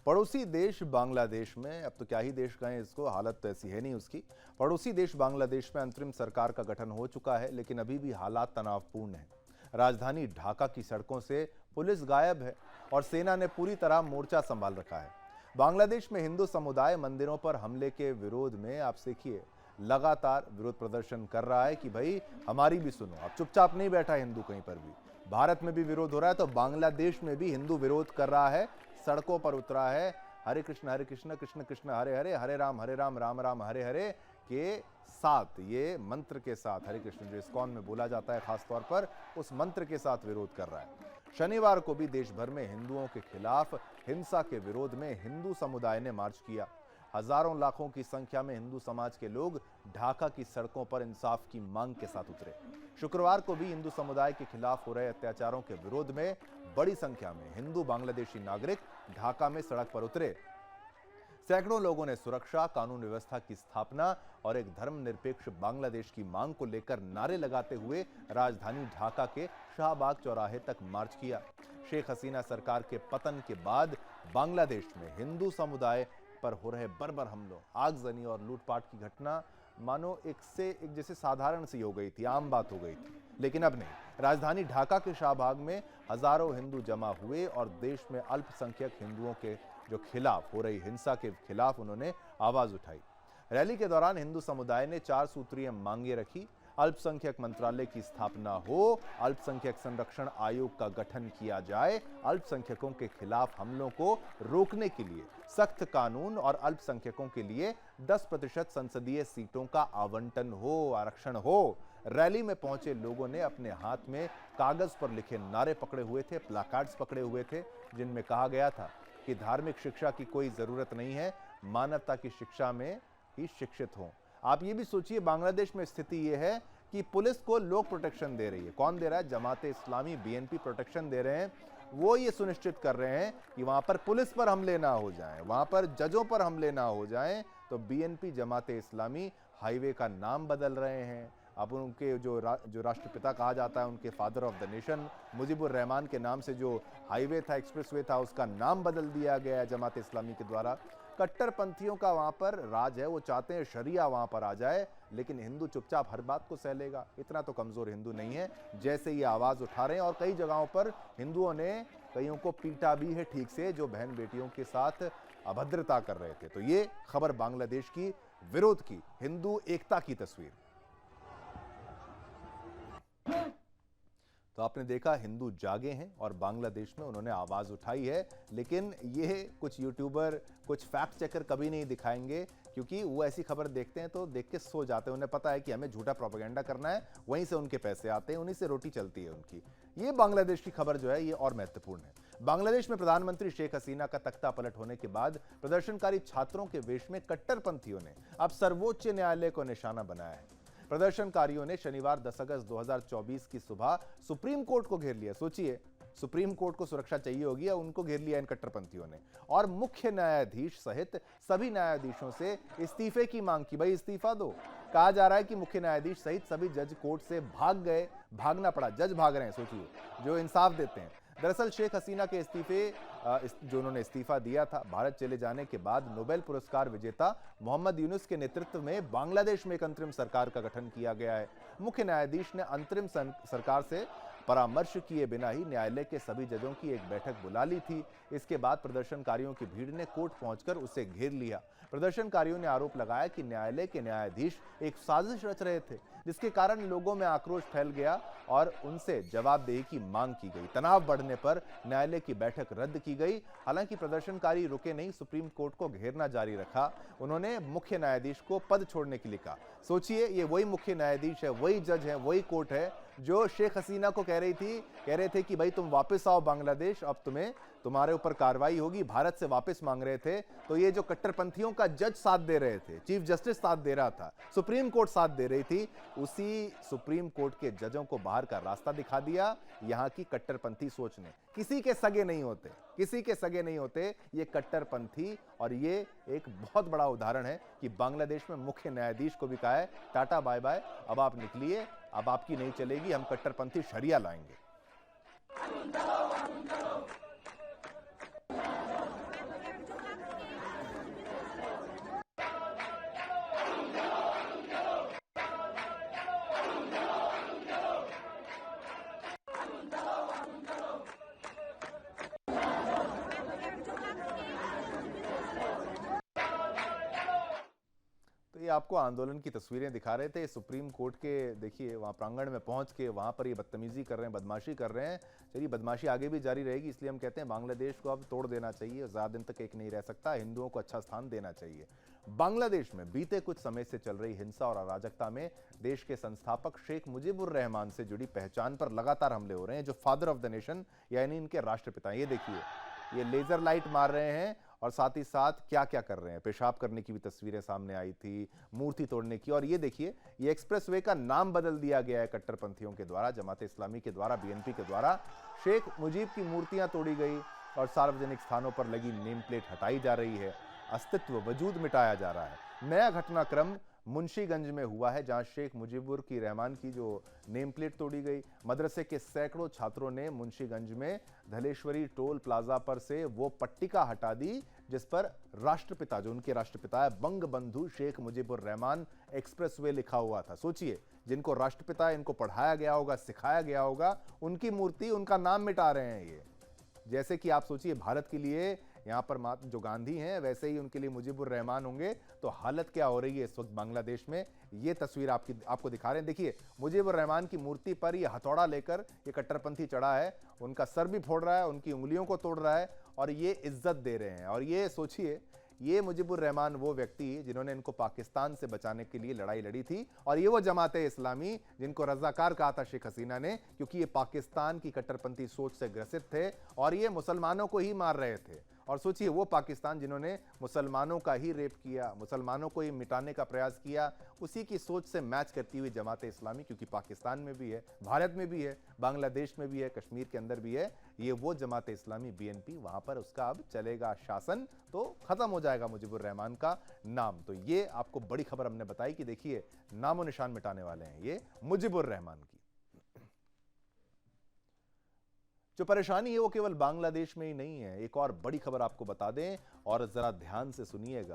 पड़ोसी देश बांग्लादेश में, अब तो क्या ही देश कहें इसको, हालत तो ऐसी है नहीं उसकी। पड़ोसी देश बांग्लादेश में अंतरिम सरकार का गठन हो चुका है, लेकिन अभी भी हालात तनावपूर्ण हैं। राजधानी ढाका की सड़कों से पुलिस गायब है और सेना ने पूरी तरह मोर्चा संभाल रखा है। बांग्लादेश में हिंदू समुदाय मंदिरों पर हमले के विरोध में, आप देखिए, लगातार विरोध प्रदर्शन कर रहा है कि भाई हमारी भी सुनो। अब चुपचाप नहीं बैठा हिंदू कहीं पर भी। भारत में भी विरोध हो रहा है तो बांग्लादेश में भी हिंदू विरोध कर रहा है, सड़कों पर उतरा है। हरे कृष्ण कृष्ण कृष्ण हरे हरे, हरे राम राम राम हरे हरे के साथ, ये मंत्र के साथ, हरे कृष्ण जो इस्कॉन में बोला जाता है खासतौर पर, उस मंत्र के साथ विरोध कर रहा है। शनिवार को भी देश भर में हिंदुओं के खिलाफ हिंसा के विरोध में हिंदू समुदाय ने मार्च किया। हजारों लाखों की संख्या में हिंदू समाज के लोग ढाका की सड़कों पर इंसाफ की मांग के साथ उतरे। शुक्रवार को भी हिंदू समुदाय के खिलाफ हो रहे अत्याचारों के विरोध में बड़ी संख्या में हिंदू बांग्लादेशी नागरिक ढाका में सड़क पर उतरे। सैकड़ों लोगों ने सुरक्षा, कानून व्यवस्था की स्थापना और एक धर्मनिरपेक्ष बांग्लादेश की मांग को लेकर नारे लगाते हुए राजधानी ढाका के शाहबाग चौराहे तक मार्च किया। शेख हसीना सरकार के पतन के बाद बांग्लादेश में हिंदू समुदाय पर हो रहे बर्बर हमलों, आगजनी और लूटपाट की घटना मानो एक से एक जैसे साधारण सी हो गई थी, आम बात हो गई थी। लेकिन अब नहीं। राजधानी ढाका के शाहबाग में हजारों हिंदू जमा हुए और देश में अल्पसंख्यक हिंदुओं के जो खिलाफ हो रही हिंसा के खिलाफ उन्होंने आवाज उठाई। रैली के दौरान हिंदू समुदाय ने 4 सूत्रीय मांगे रखी। अल्पसंख्यक मंत्रालय की स्थापना हो, अल्पसंख्यक संरक्षण आयोग का गठन किया जाए, अल्पसंख्यकों के खिलाफ हमलों को रोकने के लिए सख्त कानून और अल्पसंख्यकों के लिए 10% संसदीय सीटों का आवंटन हो, आरक्षण हो। रैली में पहुंचे लोगों ने अपने हाथ में कागज पर लिखे नारे पकड़े हुए थे, प्लाकार्ड्स पकड़े हुए थे, जिनमें कहा गया था कि धार्मिक शिक्षा की कोई जरूरत नहीं है, मानवता की शिक्षा में ही शिक्षित हों। आप ये भी सोचिए, बांग्लादेश में स्थिति ये है कि पुलिस को लोग प्रोटेक्शन दे रही है। कौन दे रहा है? जमाते इस्लामी, बीएनपी प्रोटेक्शन दे रहे हैं। वो ये सुनिश्चित कर रहे हैं कि वहां पर पुलिस पर हमले ना हो जाएं, वहां पर जजों पर हमले ना हो जाएं। तो बीएनपी, जमाते इस्लामी हाईवे का नाम बदल रहे हैं। अब उनके जो राष्ट्रपिता कहा जाता है, उनके father of the nation Mujibur Rahman के नाम से जो हाईवे था, एक्सप्रेसवे था, उसका नाम बदल दिया गया है जमात इस्लामी के द्वारा। कट्टरपंथियों का वहां पर राज है, वो चाहते हैं शरिया वहां पर आ जाए, लेकिन हिंदू चुपचाप हर बात को सह लेगा। इतना तो कमजोर हिंदू नहीं है जैसे ये आवाज उठा रहे हैं। और कई जगहों पर हिंदुओं ने कईयों को पीटा भी है ठीक से, जो बहन बेटियों के साथ अभद्रता कर रहे थे। तो ये खबर बांग्लादेश की विरोध की, हिंदू एकता की तस्वीर। तो आपने देखा, हिंदू जागे हैं और बांग्लादेश में उन्होंने आवाज उठाई है। लेकिन ये कुछ यूट्यूबर, कुछ फैक्ट चेकर कभी नहीं दिखाएंगे, क्योंकि वो ऐसी खबर देखते हैं तो देख के सो जाते हैं। उन्हें पता है कि हमें झूठा प्रोपेगेंडा करना है, वहीं से उनके पैसे आते हैं, उन्हीं से रोटी चलती है उनकी। ये बांग्लादेश की खबर जो है ये और महत्वपूर्ण है। बांग्लादेश में प्रधानमंत्री शेख हसीना का तख्ता पलट होने के बाद प्रदर्शनकारी छात्रों के वेश में कट्टरपंथियों ने अब सर्वोच्च न्यायालय को निशाना बनाया है। प्रदर्शनकारियों ने शनिवार 10 अगस्त 2024 की सुबह सुप्रीम कोर्ट को घेर लिया। सोचिए, सुप्रीम कोर्ट को सुरक्षा चाहिए होगी, उनको घेर लिया इन कट्टरपंथियों ने, और मुख्य न्यायाधीश सहित सभी न्यायाधीशों से इस्तीफे की मांग की। भाई इस्तीफा दो। कहा जा रहा है कि मुख्य न्यायाधीश सहित सभी जज कोर्ट से भाग गए, भागना पड़ा, जज भाग रहे हैं, सोचिए, जो इंसाफ देते हैं। दरअसल शेख हसीना के जो उन्होंने इस्तीफा दिया था, भारत चले जाने के बाद नोबेल पुरस्कार विजेता मोहम्मद यूनुस के नेतृत्व में बांग्लादेश में एक अंतरिम सरकार का गठन किया गया है। मुख्य न्यायाधीश ने अंतरिम सरकार से परामर्श किए बिना ही न्यायालय के सभी जजों की एक बैठक बुला ली थी। इसके बाद प्रदर्शनकारियों की भीड़ ने कोर्ट पहुंचकर उसे घेर लिया। प्रदर्शनकारियों ने आरोप लगाया कि न्यायालय के न्यायाधीश एक साजिश रच रहे थे, जिसके कारण लोगों में आक्रोश फैल गया और उनसे जवाबदेही की मांग की गई। तनाव बढ़ने पर न्यायालय की बैठक रद्द की गई। हालांकि प्रदर्शनकारी रुके नहीं, सुप्रीम कोर्ट को घेरना जारी रखा। उन्होंने मुख्य न्यायाधीश को पद छोड़ने के लिए कहा। सोचिए, ये वही मुख्य न्यायाधीश है, वही जज है, वही कोर्ट है जो शेख हसीना को कह रहे थे कि भाई तुम वापस आओ बांग्लादेश, अब तुम्हारे ऊपर कार्रवाई होगी। भारत से वापस मांग रहे थे। तो ये जो कट्टरपंथियों का जज साथ दे रहे थे, चीफ जस्टिस साथ दे रहा था, सुप्रीम कोर्ट साथ दे रही थी, उसी सुप्रीम कोर्ट के जजों को बाहर का रास्ता दिखा दिया यहां की कट्टरपंथी सोच ने। किसी के सगे नहीं होते, किसी के सगे नहीं होते ये कट्टरपंथी। और ये एक बहुत बड़ा उदाहरण है कि बांग्लादेश में मुख्य न्यायाधीश को भी कहा है टाटा बाय बाय, अब आप निकलिए, अब आपकी नहीं चलेगी, हम कट्टरपंथी शरिया लाएंगे। ये आपको आंदोलन की तस्वीरें दिखा रहे थे सुप्रीम कोर्ट के। देखिए वहाँ प्रांगण में पहुंच के वहाँ पर ये बदतमीजी कर रहे हैं, बदमाशी कर रहे हैं। चलिए बदमाशी आगे भी जारी रहेगी, इसलिए हम कहते हैं बांग्लादेश को अब तोड़ देना चाहिए, ज़्यादा दिन तक एक नहीं रह सकता, हिंदुओं को अच्छा स्थान देना चाहिए। बांग्लादेश में बीते कुछ समय से चल रही हिंसा और अराजकता में देश के संस्थापक शेख मुजीबुर रहमान से जुड़ी पहचान पर लगातार हमले हो रहे हैं। जो फादर ऑफ द नेशन यानी इनके राष्ट्रपिता, ये देखिए ये लेजर लाइट मार रहे हैं और साथ ही साथ क्या क्या कर रहे हैं। पेशाब करने की भी तस्वीरें सामने आई थी, मूर्ति तोड़ने की। और ये देखिए ये एक्सप्रेसवे का नाम बदल दिया गया है कट्टरपंथियों के द्वारा, जमात इस्लामी के द्वारा, बीएनपी के द्वारा। शेख मुजीब की मूर्तियां तोड़ी गई और सार्वजनिक स्थानों पर लगी नेम प्लेट हटाई जा रही है, अस्तित्व वजूद मिटाया जा रहा है। नया घटनाक्रम मुंशीगंज में हुआ है, जहां शेख मुजीबुर की रहमान की जो नेम प्लेट तोड़ी गई। मदरसे के सैकड़ों छात्रों ने मुंशीगंज में धलेश्वरी टोल प्लाजा पर से वो पट्टिका हटा दी जिस पर राष्ट्रपिता, जो उनके राष्ट्रपिता है, बंग बंधु शेख मुजीबुर रहमान एक्सप्रेसवे लिखा हुआ था। सोचिए, जिनको राष्ट्रपिता इनको पढ़ाया गया होगा, सिखाया गया होगा, उनकी मूर्ति, उनका नाम मिटा रहे हैं ये। जैसे कि आप सोचिए भारत के लिए यहाँ पर जो गांधी हैं वैसे ही उनके लिए मुजीबुर रहमान होंगे, तो हालत क्या हो रही है इस वक्त बांग्लादेश में, ये तस्वीर आपको दिखा रहे हैं। देखिए मुजीबुर रहमान की मूर्ति पर ये हथौड़ा लेकर ये कट्टरपंथी चढ़ा है, उनका सर भी फोड़ रहा है, उनकी उंगलियों को तोड़ रहा है और ये इज्जत दे रहे हैं। और ये सोचिए, ये मुजीबुर रहमान वो व्यक्ति जिन्होंने इनको पाकिस्तान से बचाने के लिए लड़ाई लड़ी थी, और ये वो जमात इस्लामी जिनको रजाकार कहा था शेख हसीना ने, क्योंकि ये पाकिस्तान की कट्टरपंथी सोच से ग्रसित थे और ये मुसलमानों को ही मार रहे थे। और सोचिए वो पाकिस्तान जिन्होंने मुसलमानों का ही रेप किया, मुसलमानों को ही मिटाने का प्रयास किया, उसी की सोच से मैच करती हुई जमात इस्लामी, क्योंकि पाकिस्तान में भी है, भारत में भी है, बांग्लादेश में भी है, कश्मीर के अंदर भी है, ये वो जमात इस्लामी बीएनपी, वहां पर उसका अब चलेगा शासन, तो खत्म हो जाएगा मुजीबुर रहमान का नाम। तो ये आपको बड़ी खबर हमने बताई कि देखिए नामो निशान मिटाने वाले हैं ये मुजीबुर रहमान की। जो परेशानी है वो केवल बांग्लादेश में ही नहीं है, एक और बड़ी खबर आपको बता दें और जरा ध्यान से सुनिएगा।